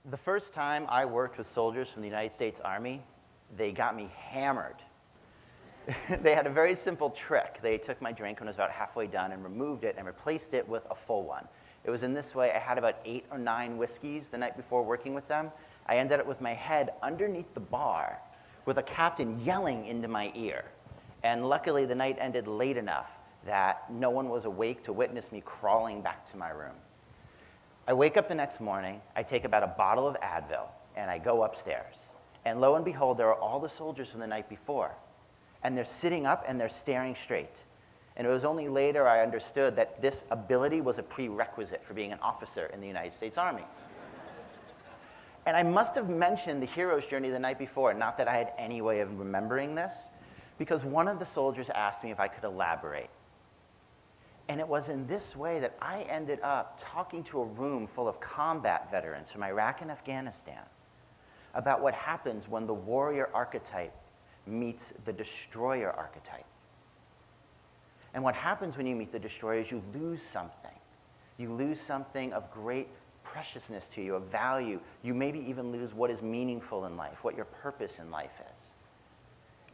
The first time I worked with soldiers from the United States Army, they got me hammered. They had a very simple trick. They took my drink when it was about halfway done and removed it and replaced it with a full one. It was in this way. I had about 8 or 9 whiskeys the night before working with them. I ended up with my head underneath the bar with a captain yelling into my ear. And luckily, the night ended late enough that no one was awake to witness me crawling back to my room. I wake up the next morning, I take about a bottle of Advil, and I go upstairs. And lo and behold, there are all the soldiers from the night before. And they're sitting up and they're staring straight. And it was only later I understood that this ability was a prerequisite for being an officer in the United States Army. And I must have mentioned the hero's journey the night before, not that I had any way of remembering this, because one of the soldiers asked me if I could elaborate. And it was in this way that I ended up talking to a room full of combat veterans from Iraq and Afghanistan about what happens when the warrior archetype meets the destroyer archetype. And what happens when you meet the destroyer is you lose something. You lose something of great preciousness to you, of value. You maybe even lose what is meaningful in life, what your purpose in life is.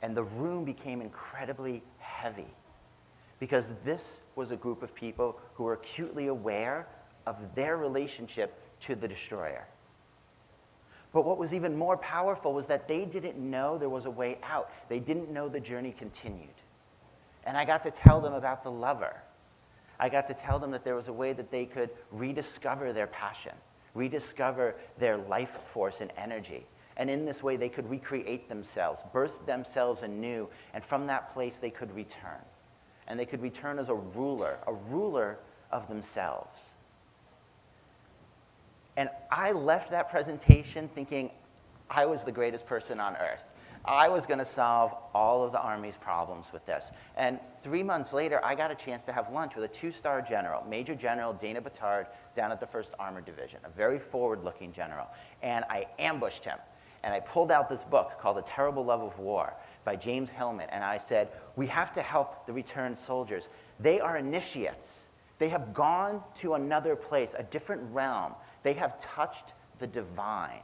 And the room became incredibly heavy because this was a group of people who were acutely aware of their relationship to the destroyer. But what was even more powerful was that they didn't know there was a way out. They didn't know the journey continued. And I got to tell them about the lover. I got to tell them that there was a way that they could rediscover their passion, rediscover their life force and energy. And in this way, they could recreate themselves, birth themselves anew, and from that place, they could return. And they could return as a ruler of themselves. And I left that presentation thinking I was the greatest person on earth. I was going to solve all of the Army's problems with this. And 3 months later, I got a chance to have lunch with a 2-star general, Major General Dana Batard, down at the 1st Armored Division, a very forward-looking general. And I ambushed him. And I pulled out this book called The Terrible Love of War by James Hillman. And I said, we have to help the returned soldiers. They are initiates. They have gone to another place, a different realm. They have touched the divine.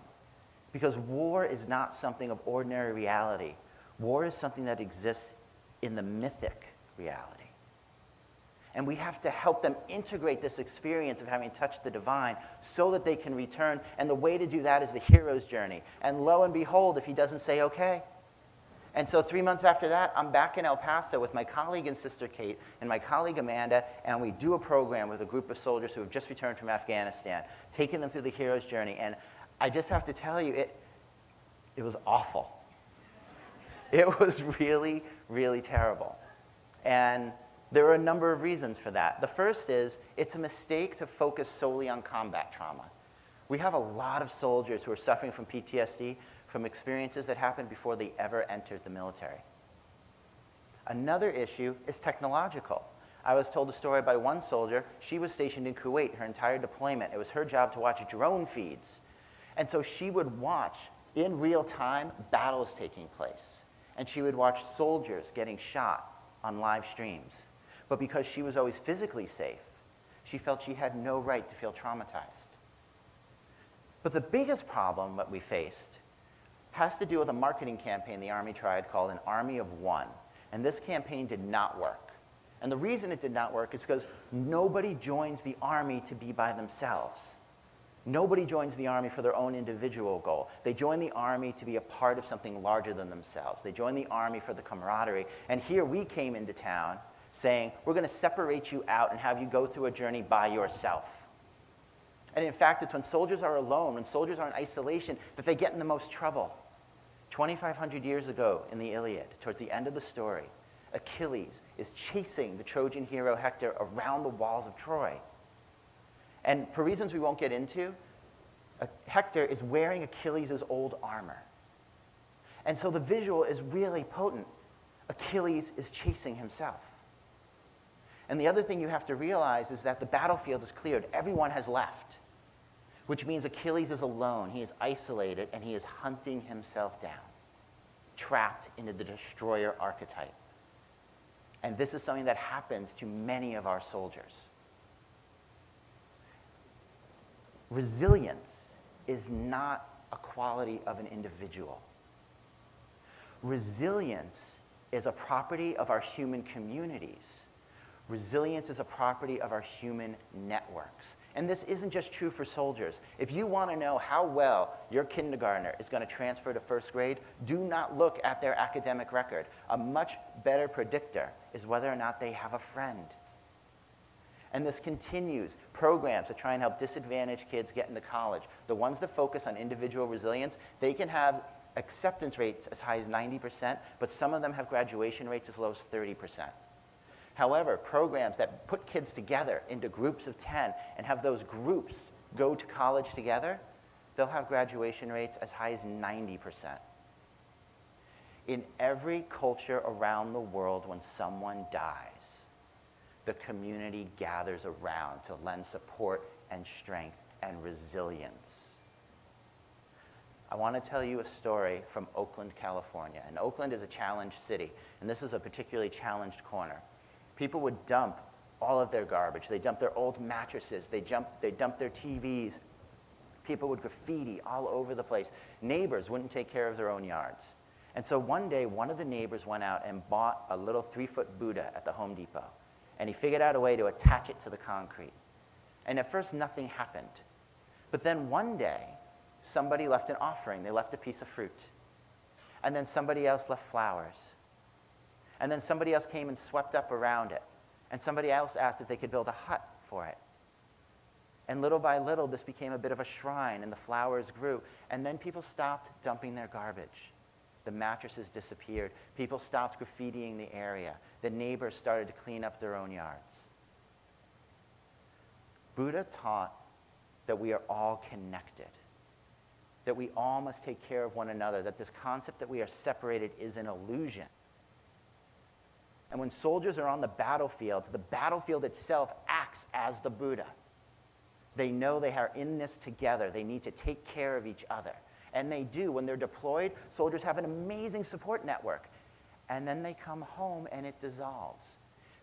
Because war is not something of ordinary reality. War is something that exists in the mythic reality. And we have to help them integrate this experience of having touched the divine so that they can return. And the way to do that is the hero's journey. And lo and behold, if he doesn't say okay. And so 3 months after that, I'm back in El Paso with my colleague and sister Kate and my colleague Amanda, and we do a program with a group of soldiers who have just returned from Afghanistan, taking them through the hero's journey. And I just have to tell you, it was awful. It was really, really terrible. And there are a number of reasons for that. The first is it's a mistake to focus solely on combat trauma. We have a lot of soldiers who are suffering from PTSD from experiences that happened before they ever entered the military. Another issue is technological. I was told a story by one soldier. She was stationed in Kuwait her entire deployment. It was her job to watch drone feeds. And so she would watch, in real time, battles taking place. And she would watch soldiers getting shot on live streams. But because she was always physically safe, she felt she had no right to feel traumatized. But the biggest problem that we faced has to do with a marketing campaign the Army tried called an Army of One. And this campaign did not work. And the reason it did not work is because nobody joins the Army to be by themselves. Nobody joins the Army for their own individual goal. They join the Army to be a part of something larger than themselves. They join the Army for the camaraderie. And here we came into town saying, we're going to separate you out and have you go through a journey by yourself. And in fact, it's when soldiers are alone, when soldiers are in isolation, that they get in the most trouble. 2,500 years ago in the Iliad, towards the end of the story, Achilles is chasing the Trojan hero Hector around the walls of Troy. And for reasons we won't get into, Hector is wearing Achilles' old armor. And so the visual is really potent. Achilles is chasing himself. And the other thing you have to realize is that the battlefield is cleared. Everyone has left, which means Achilles is alone. He is isolated, and he is hunting himself down, trapped into the destroyer archetype. And this is something that happens to many of our soldiers. Resilience is not a quality of an individual. Resilience is a property of our human communities. Resilience is a property of our human networks. And this isn't just true for soldiers. If you want to know how well your kindergartner is going to transfer to first grade, do not look at their academic record. A much better predictor is whether or not they have a friend. And this continues. Programs that try and help disadvantaged kids get into college, the ones that focus on individual resilience, they can have acceptance rates as high as 90%, but some of them have graduation rates as low as 30%. However, programs that put kids together into groups of 10 and have those groups go to college together, they'll have graduation rates as high as 90%. In every culture around the world, when someone dies, the community gathers around to lend support and strength and resilience. I want to tell you a story from Oakland, California. And Oakland is a challenged city, and this is a particularly challenged corner. People would dump all of their garbage. They dumped their old mattresses. They dumped their TVs. People would graffiti all over the place. Neighbors wouldn't take care of their own yards. And so one day, one of the neighbors went out and bought a little 3-foot Buddha at the Home Depot. And he figured out a way to attach it to the concrete. And at first, nothing happened. But then one day, somebody left an offering. They left a piece of fruit. And then somebody else left flowers. And then somebody else came and swept up around it. And somebody else asked if they could build a hut for it. And little by little, this became a bit of a shrine, and the flowers grew. And then people stopped dumping their garbage. The mattresses disappeared. People stopped graffitiing the area. The neighbors started to clean up their own yards. Buddha taught that we are all connected, that we all must take care of one another, that this concept that we are separated is an illusion. And when soldiers are on the battlefield itself acts as the Buddha. They know they are in this together. They need to take care of each other. And they do. When they're deployed, soldiers have an amazing support network. And then they come home and it dissolves.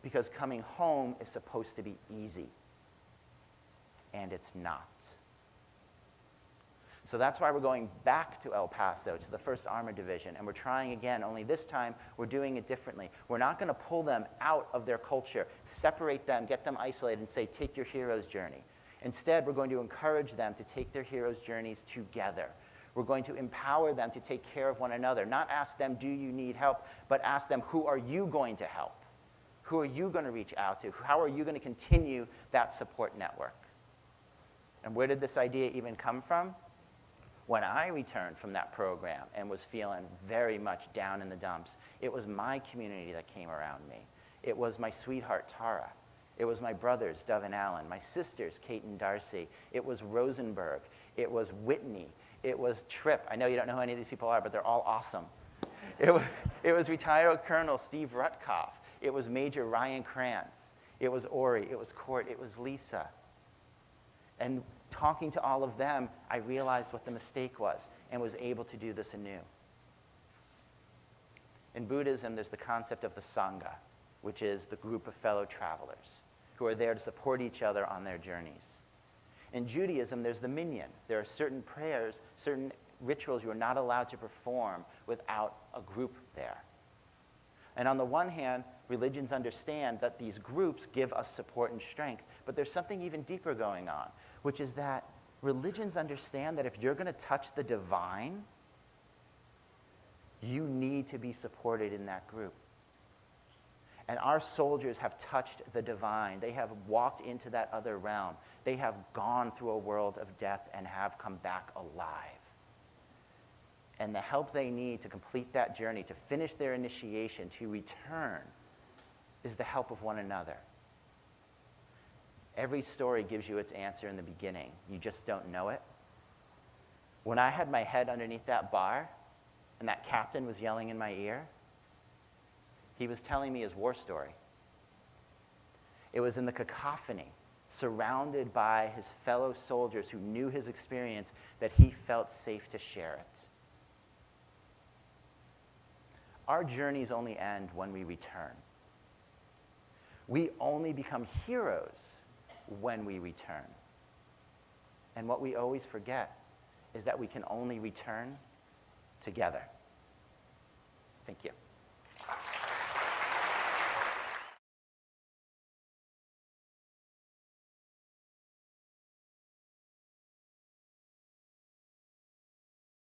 Because coming home is supposed to be easy. And it's not. So that's why we're going back to El Paso, to the 1st Armored Division, and we're trying again, only this time we're doing it differently. We're not going to pull them out of their culture, separate them, get them isolated, and say, take your hero's journey. Instead, we're going to encourage them to take their hero's journeys together. We're going to empower them to take care of one another, not ask them, do you need help, but ask them, who are you going to help? Who are you going to reach out to? How are you going to continue that support network? And where did this idea even come from? When I returned from that program and was feeling very much down in the dumps, it was my community that came around me. It was my sweetheart, Tara. It was my brothers, Dove and Alan, my sisters, Kate and Darcy. It was Rosenberg. It was Whitney. It was Tripp. I know you don't know who any of these people are, but they're all awesome. It was retired Colonel Steve Rutkoff. It was Major Ryan Krantz. It was Ori. It was Court. It was Lisa. And talking to all of them, I realized what the mistake was and was able to do this anew. In Buddhism, there's the concept of the Sangha, which is the group of fellow travelers who are there to support each other on their journeys. In Judaism, there's the minyan. There are certain prayers, certain rituals you are not allowed to perform without a group there. And on the one hand, religions understand that these groups give us support and strength, but there's something even deeper going on, which is that religions understand that if you're going to touch the divine, you need to be supported in that group. And our soldiers have touched the divine. They have walked into that other realm. They have gone through a world of death and have come back alive. And the help they need to complete that journey, to finish their initiation, to return, is the help of one another. Every story gives you its answer in the beginning. You just don't know it. When I had my head underneath that bar and that captain was yelling in my ear, he was telling me his war story. It was in the cacophony, surrounded by his fellow soldiers who knew his experience, that he felt safe to share it. Our journeys only end when we return. We only become heroes when we return. And what we always forget is that we can only return together. Thank you.